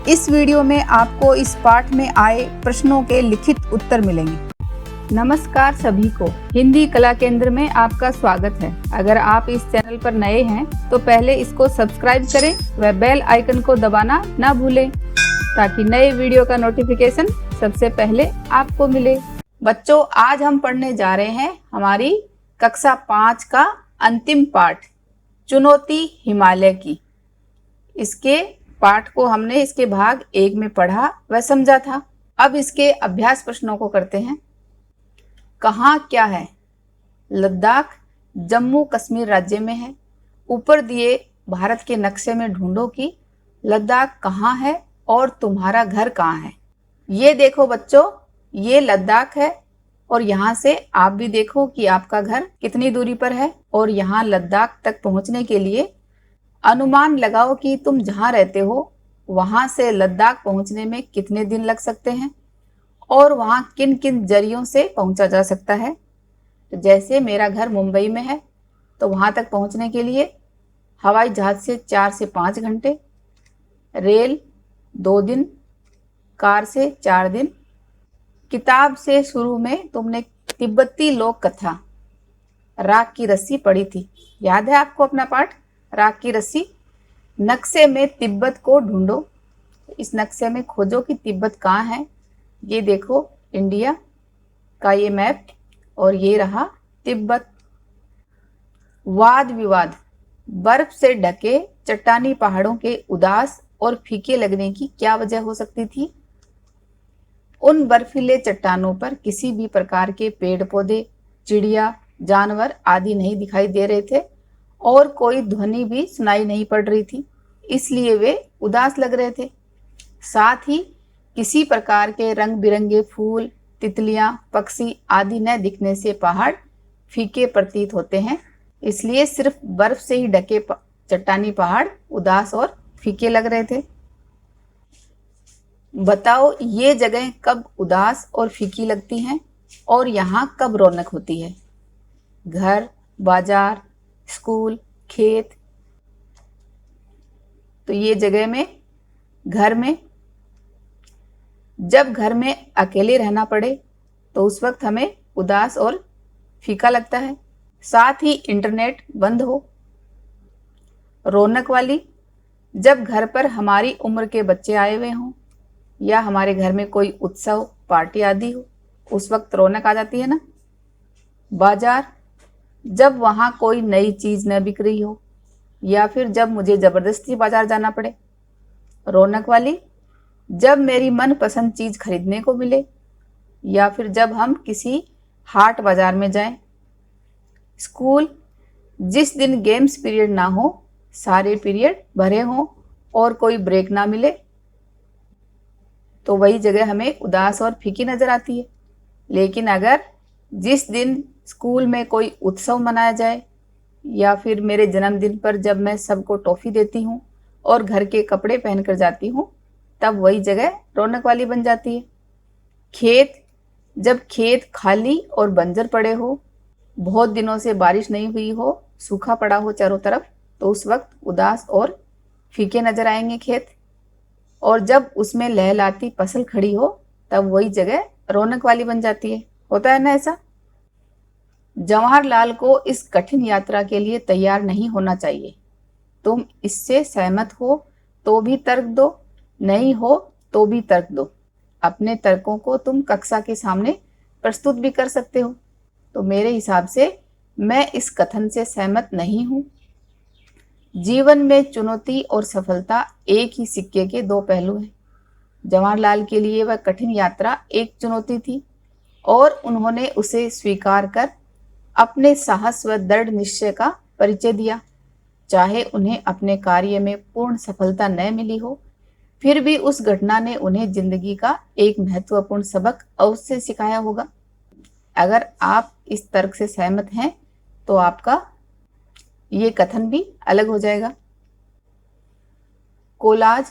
इस वीडियो में आपको इस पाठ में आए प्रश्नों के लिखित उत्तर मिलेंगे। नमस्कार सभी को, हिंदी कला केंद्र में आपका स्वागत है। अगर आप इस चैनल पर नए हैं तो पहले इसको सब्सक्राइब करें व बेल आइकन को दबाना ना भूलें ताकि नए वीडियो का नोटिफिकेशन सबसे पहले आपको मिले। बच्चों, आज हम पढ़ने जा रहे हैं हमारी कक्षा 5 का अंतिम पाठ, चुनौती हिमालय की। इसके पाठ को हमने इसके भाग 1 में पढ़ा व समझा था। अब इसके अभ्यास प्रश्नों को करते हैं। कहाँ क्या है? लद्दाख जम्मू कश्मीर राज्य में है। ऊपर दिए भारत के नक्शे में ढूंढो कि लद्दाख कहाँ है और तुम्हारा घर कहाँ है। ये देखो बच्चों, ये लद्दाख है और यहाँ से आप भी देखो कि आपका घर कितनी दूरी पर है। और यहाँ लद्दाख तक पहुँचने के लिए अनुमान लगाओ कि तुम जहाँ रहते हो वहाँ से लद्दाख पहुँचने में कितने दिन लग सकते हैं और वहाँ किन किन जरियों से पहुँचा जा सकता है। तो जैसे मेरा घर मुंबई में है तो वहाँ तक पहुँचने के लिए हवाई जहाज़ से 4 से 5 घंटे, रेल 2 दिन, कार से 4 दिन। किताब से शुरू में तुमने तिब्बती लोक कथा राख की रस्सी पढ़ी थी, याद है आपको अपना पाठ राख की रस्सी। नक्शे में तिब्बत को ढूंढो। इस नक्शे में खोजो कि तिब्बत कहाँ है। ये देखो इंडिया का ये मैप और ये रहा तिब्बत। वाद विवाद, बर्फ से ढके चट्टानी पहाड़ों के उदास और फीके लगने की क्या वजह हो सकती थी? उन बर्फीले चट्टानों पर किसी भी प्रकार के पेड़ पौधे, चिड़िया, जानवर आदि नहीं दिखाई दे रहे थे और कोई ध्वनि भी सुनाई नहीं पड़ रही थी, इसलिए वे उदास लग रहे थे। साथ ही किसी प्रकार के रंग बिरंगे फूल, तितलियां, पक्षी आदि न दिखने से पहाड़ फीके प्रतीत होते हैं, इसलिए सिर्फ बर्फ से ही ढके चट्टानी पहाड़ उदास और फीके लग रहे थे। बताओ ये जगह कब उदास और फीकी लगती हैं और यहाँ कब रौनक होती है? घर, बाजार, स्कूल, खेत। तो ये जगह में घर में, जब घर में अकेले रहना पड़े तो उस वक्त हमें उदास और फीका लगता है। साथ ही इंटरनेट बंद हो। रौनक वाली, जब घर पर हमारी उम्र के बच्चे आए हुए हों या हमारे घर में कोई उत्सव, पार्टी आदि हो, उस वक्त रौनक आ जाती है ना। बाजार, जब वहाँ कोई नई चीज़ न बिक रही हो या फिर जब मुझे ज़बरदस्ती बाजार जाना पड़े। रौनक वाली, जब मेरी मनपसंद चीज़ खरीदने को मिले या फिर जब हम किसी हाट बाजार में जाएं। स्कूल, जिस दिन गेम्स पीरियड ना हो, सारे पीरियड भरे हों और कोई ब्रेक ना मिले, तो वही जगह हमें उदास और फीकी नज़र आती है। लेकिन अगर जिस दिन स्कूल में कोई उत्सव मनाया जाए या फिर मेरे जन्मदिन पर जब मैं सबको टॉफ़ी देती हूँ और घर के कपड़े पहनकर जाती हूँ, तब वही जगह रौनक वाली बन जाती है। खेत, जब खेत खाली और बंजर पड़े हो, बहुत दिनों से बारिश नहीं हुई हो, सूखा पड़ा हो चारों तरफ, तो उस वक्त उदास और फीके नज़र आएंगे खेत। और जब उसमें लहलहाती फसल खड़ी हो तब वही जगह रौनक वाली बन जाती है। होता है ना ऐसा। जवाहरलाल को इस कठिन यात्रा के लिए तैयार नहीं होना चाहिए। तुम इससे सहमत हो तो भी तर्क दो, नहीं हो तो भी तर्क दो। अपने तर्कों को तुम कक्षा के सामने प्रस्तुत भी कर सकते हो। तो मेरे हिसाब से मैं इस कथन से सहमत नहीं हूँ। जीवन में चुनौती और सफलता एक ही सिक्के के 2 पहलू हैं। जवाहरलाल के लिए वह कठिन यात्रा एक चुनौती थी और उन्होंने उसे स्वीकार कर अपने साहस व दृढ़ निश्चय का परिचय दिया। चाहे उन्हें अपने कार्य में पूर्ण सफलता न मिली हो, फिर भी उस घटना ने उन्हें जिंदगी का एक महत्वपूर्ण सबक अवश्य सिखाया होगा। अगर आप इस तर्क से सहमत हैं तो आपका ये कथन भी अलग हो जाएगा। कोलाज,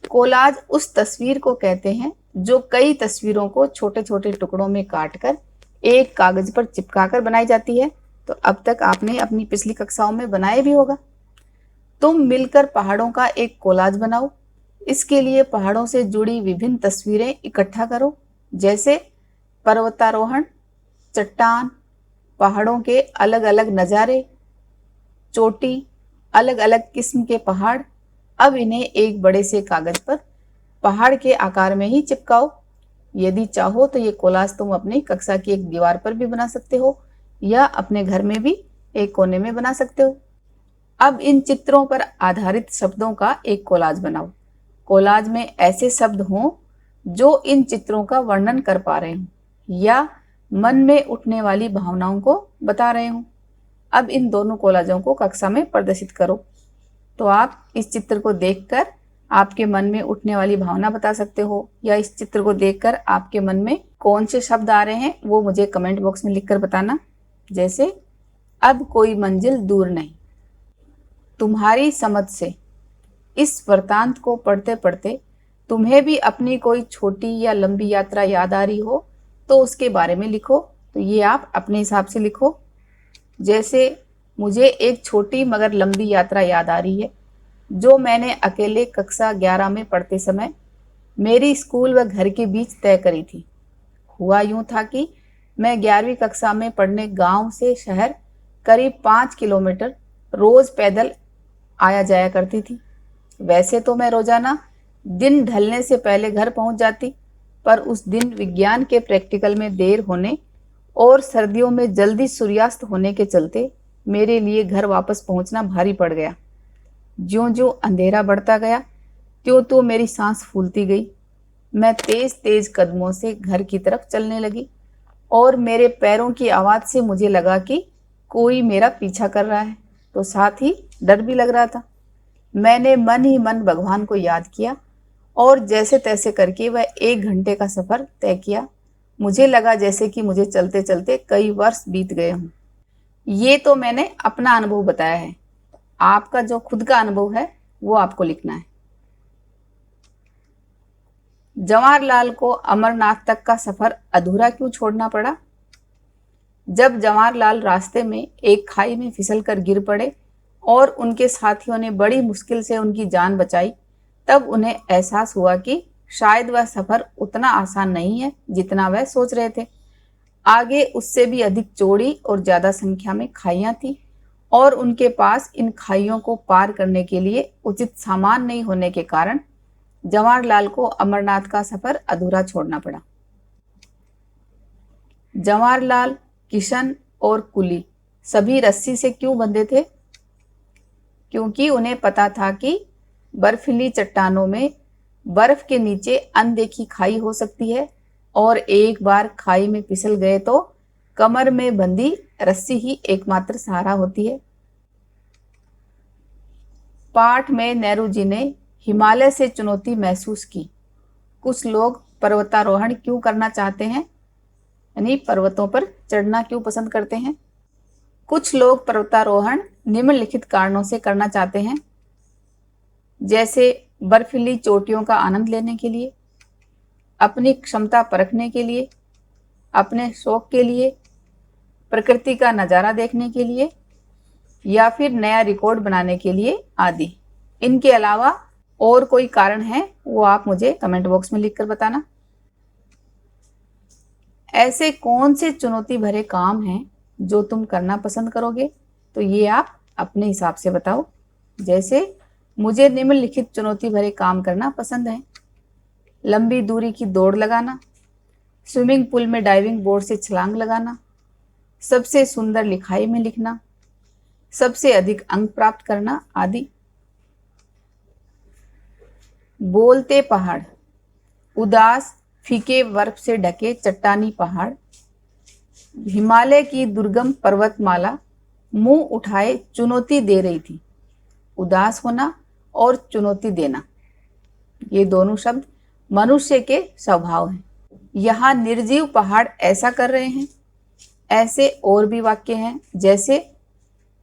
कोलाज उस तस्वीर को कहते हैं जो कई तस्वीरों को छोटे छोटे टुकड़ों में काटकर एक कागज पर चिपकाकर बनाई जाती है। तो अब तक आपने अपनी पिछली कक्षाओं में बनाए भी होगा। तुम मिलकर पहाड़ों का एक कोलाज बनाओ, इसके लिए पहाड़ों से जुड़ी विभिन्न तस्वीरें इकट्ठा करो, जैसे पर्वतारोहण, चट्टान, पहाड़ों के अलग अलग नज़ारे, चोटी, अलग अलग किस्म के पहाड़। अब इन्हें एक बड़े से कागज पर पहाड़ के आकार में ही चिपकाओ। यदि चाहो तो ये कोलाज तुम अपनी कक्षा की एक दीवार पर भी बना सकते हो या अपने घर में भी एक कोने में बना सकते हो। अब इन चित्रों पर आधारित शब्दों का एक कोलाज बनाओ। कोलाज में ऐसे शब्द हों जो इन चित्रों का वर्णन कर पा रहे हों या मन में उठने वाली भावनाओं को बता रहे हों। अब इन दोनों कोलाजों को कक्षा में प्रदर्शित करो। तो आप इस चित्र को देखकर आपके मन में उठने वाली भावना बता सकते हो या इस चित्र को देखकर आपके मन में कौन से शब्द आ रहे हैं वो मुझे कमेंट बॉक्स में लिखकर बताना। जैसे, अब कोई मंजिल दूर नहीं। तुम्हारी समझ से इस वृत्तांत को पढ़ते पढ़ते तुम्हें भी अपनी कोई छोटी या लंबी यात्रा याद आ रही हो तो उसके बारे में लिखो। तो ये आप अपने हिसाब से लिखो। जैसे, मुझे एक छोटी मगर लंबी यात्रा याद आ रही है जो मैंने अकेले कक्षा 11 में पढ़ते समय मेरी स्कूल व घर के बीच तय करी थी। हुआ यूं था कि मैं 11वीं कक्षा में पढ़ने गांव से शहर करीब 5 किलोमीटर रोज पैदल आया जाया करती थी। वैसे तो मैं रोजाना दिन ढलने से पहले घर पहुंच जाती, पर उस दिन विज्ञान के प्रैक्टिकल में देर होने और सर्दियों में जल्दी सूर्यास्त होने के चलते मेरे लिए घर वापस पहुंचना भारी पड़ गया। ज्यों ज्यों अंधेरा बढ़ता गया त्यों त्यों मेरी सांस फूलती गई। मैं तेज तेज कदमों से घर की तरफ चलने लगी और मेरे पैरों की आवाज़ से मुझे लगा कि कोई मेरा पीछा कर रहा है, तो साथ ही डर भी लग रहा था। मैंने मन ही मन भगवान को याद किया और जैसे तैसे करके वह 1 घंटे का सफ़र तय किया। मुझे लगा जैसे कि मुझे चलते चलते कई वर्ष बीत गए हों। ये तो मैंने अपना अनुभव बताया है। आपका जो खुद का अनुभव है वो आपको लिखना है। जवाहरलाल को अमरनाथ तक का सफर अधूरा क्यों छोड़ना पड़ा? जब जवाहरलाल रास्ते में एक खाई में फिसलकर गिर पड़े और उनके साथियों ने बड़ी मुश्किल से उनकी जान बचाई, तब उन्हें एहसास हुआ कि शायद वह सफर उतना आसान नहीं है जितना वह सोच रहे थे। आगे उससे भी अधिक चौड़ी और ज्यादा संख्या में खाइयां थी और उनके पास इन खाइयों को पार करने के लिए उचित सामान नहीं होने के कारण जवाहरलाल को अमरनाथ का सफर अधूरा छोड़ना पड़ा। जवाहरलाल, किशन और कुली सभी रस्सी से क्यों बंधे थे? क्योंकि उन्हें पता था कि बर्फीली चट्टानों में बर्फ के नीचे अनदेखी खाई हो सकती है और एक बार खाई में फिसल गए तो कमर में बंधी रस्सी ही एकमात्र सहारा होती है। पाठ में नेहरू जी ने हिमालय से चुनौती महसूस की। कुछ लोग पर्वतारोहण क्यों करना चाहते हैं, यानी पर्वतों पर चढ़ना क्यों पसंद करते हैं? कुछ लोग पर्वतारोहण निम्नलिखित कारणों से करना चाहते हैं, जैसे बर्फीली चोटियों का आनंद लेने के लिए, अपनी क्षमता परखने के लिए, अपने शौक के लिए, प्रकृति का नज़ारा देखने के लिए या फिर नया रिकॉर्ड बनाने के लिए आदि। इनके अलावा और कोई कारण है वो आप मुझे कमेंट बॉक्स में लिखकर बताना। ऐसे कौन से चुनौती भरे काम हैं जो तुम करना पसंद करोगे? तो ये आप अपने हिसाब से बताओ। जैसे, मुझे निम्नलिखित चुनौती भरे काम करना पसंद है। लंबी दूरी की दौड़ लगाना, स्विमिंग पूल में डाइविंग बोर्ड से छलांग लगाना, सबसे सुंदर लिखाई में लिखना, सबसे अधिक अंक प्राप्त करना आदि। बोलते पहाड़, उदास फीके बर्फ से ढके चट्टानी पहाड़, हिमालय की दुर्गम पर्वतमाला मुंह उठाए चुनौती दे रही थी। उदास होना और चुनौती देना, ये दोनों शब्द मनुष्य के स्वभाव हैं। यहाँ निर्जीव पहाड़ ऐसा कर रहे हैं। ऐसे और भी वाक्य हैं, जैसे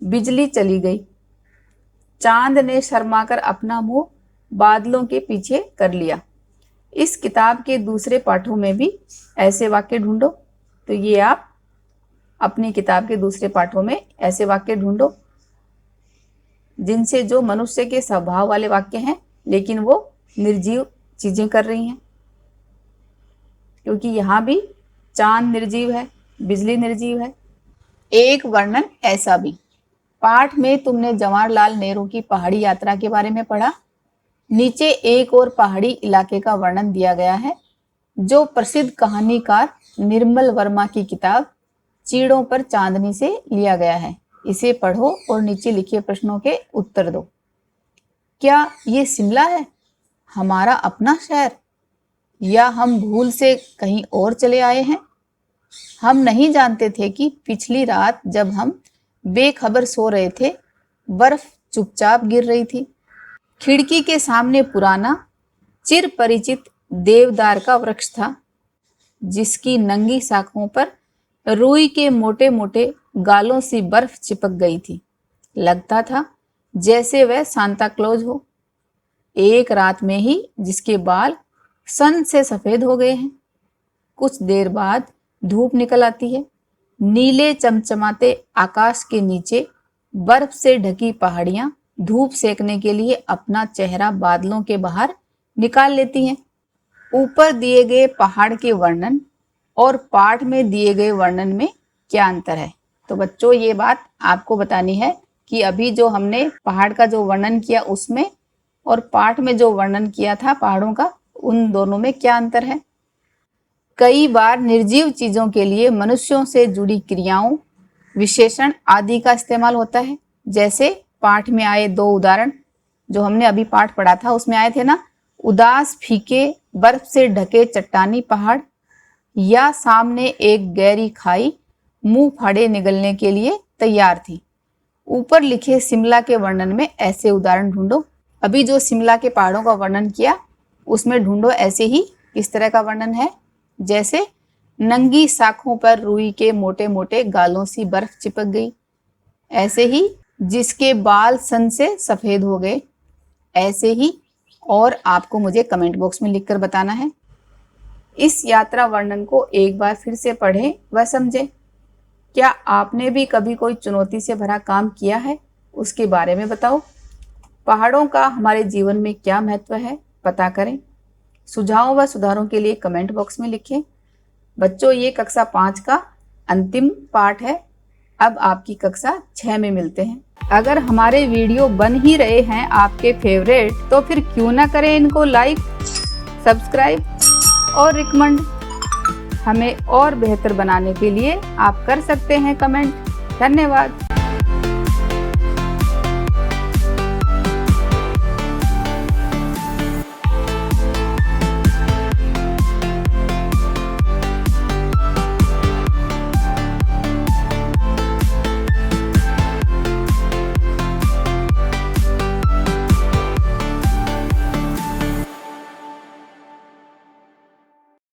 बिजली चली गई, चांद ने शर्माकर अपना मुंह बादलों के पीछे कर लिया। इस किताब के दूसरे पाठों में भी ऐसे वाक्य ढूंढो। तो ये आप अपनी किताब के दूसरे पाठों में ऐसे वाक्य ढूंढो जिनसे जो मनुष्य के स्वभाव वाले वाक्य हैं लेकिन वो निर्जीव चीजें कर रही हैं, क्योंकि यहाँ भी चांद निर्जीव है, बिजली निर्जीव है। एक वर्णन ऐसा भी, पाठ में तुमने जवाहरलाल नेहरू की पहाड़ी यात्रा के बारे में पढ़ा। नीचे एक और पहाड़ी इलाके का वर्णन दिया गया है, जो प्रसिद्ध कहानीकार निर्मल वर्मा की किताब चीड़ों पर चांदनी से लिया गया है। इसे पढ़ो और नीचे लिखे प्रश्नों के उत्तर दो। क्या ये शिमला है, हमारा अपना शहर, या हम भूल से कहीं और चले आए हैं? हम नहीं जानते थे कि पिछली रात जब हम बेखबर सो रहे थे, बर्फ चुपचाप गिर रही थी। खिड़की के सामने पुराना चिर परिचित देवदार का वृक्ष था, जिसकी नंगी शाखों पर रुई के मोटे मोटे गालों सी बर्फ चिपक गई थी। लगता था जैसे वह सांता क्लॉज हो। एक रात में ही जिसके बाल सन से सफेद हो गए हैं। कुछ देर बाद धूप निकल आती है। नीले चमचमाते आकाश के नीचे बर्फ से ढकी पहाड़ियां धूप सेकने के लिए अपना चेहरा बादलों के बाहर निकाल लेती हैं। ऊपर दिए गए पहाड़ के वर्णन और पाठ में दिए गए वर्णन में क्या अंतर है? तो बच्चों, ये बात आपको बतानी है कि अभी जो हमने पहाड़ का जो वर्णन किया उसमें और पाठ में जो वर्णन किया था पहाड़ों का, उन दोनों में क्या अंतर है। कई बार निर्जीव चीजों के लिए मनुष्यों से जुड़ी क्रियाओं, विशेषण आदि का इस्तेमाल होता है। जैसे पाठ में आए दो उदाहरण जो हमने अभी पाठ पढ़ा था उसमें आए थे ना, उदास फीके बर्फ से ढके चट्टानी पहाड़, या सामने एक गहरी खाई मुंह फाड़े निगलने के लिए तैयार थी। ऊपर लिखे शिमला के वर्णन में ऐसे उदाहरण ढूंढो। अभी जो शिमला के पहाड़ों का वर्णन किया उसमें ढूंढो ऐसे ही किस तरह का वर्णन है। जैसे नंगी शाखों पर रुई के मोटे मोटे गालों सी बर्फ चिपक गई, ऐसे ही जिसके बाल सन से सफेद हो गए, ऐसे ही। और आपको मुझे कमेंट बॉक्स में लिखकर बताना है। इस यात्रा वर्णन को एक बार फिर से पढ़ें व समझें। क्या आपने भी कभी कोई चुनौती से भरा काम किया है, उसके बारे में बताओ। पहाड़ों का हमारे जीवन में क्या महत्व है, पता करें। सुझावों व सुधारों के लिए कमेंट बॉक्स में लिखें। बच्चों, ये कक्षा 5 का अंतिम पाठ है। अब आपकी कक्षा 6 में मिलते हैं। अगर हमारे वीडियो बन ही रहे हैं आपके फेवरेट, तो फिर क्यों ना करें इनको लाइक, सब्सक्राइब और रिकमेंड। हमें और बेहतर बनाने के लिए आप कर सकते हैं कमेंट। धन्यवाद।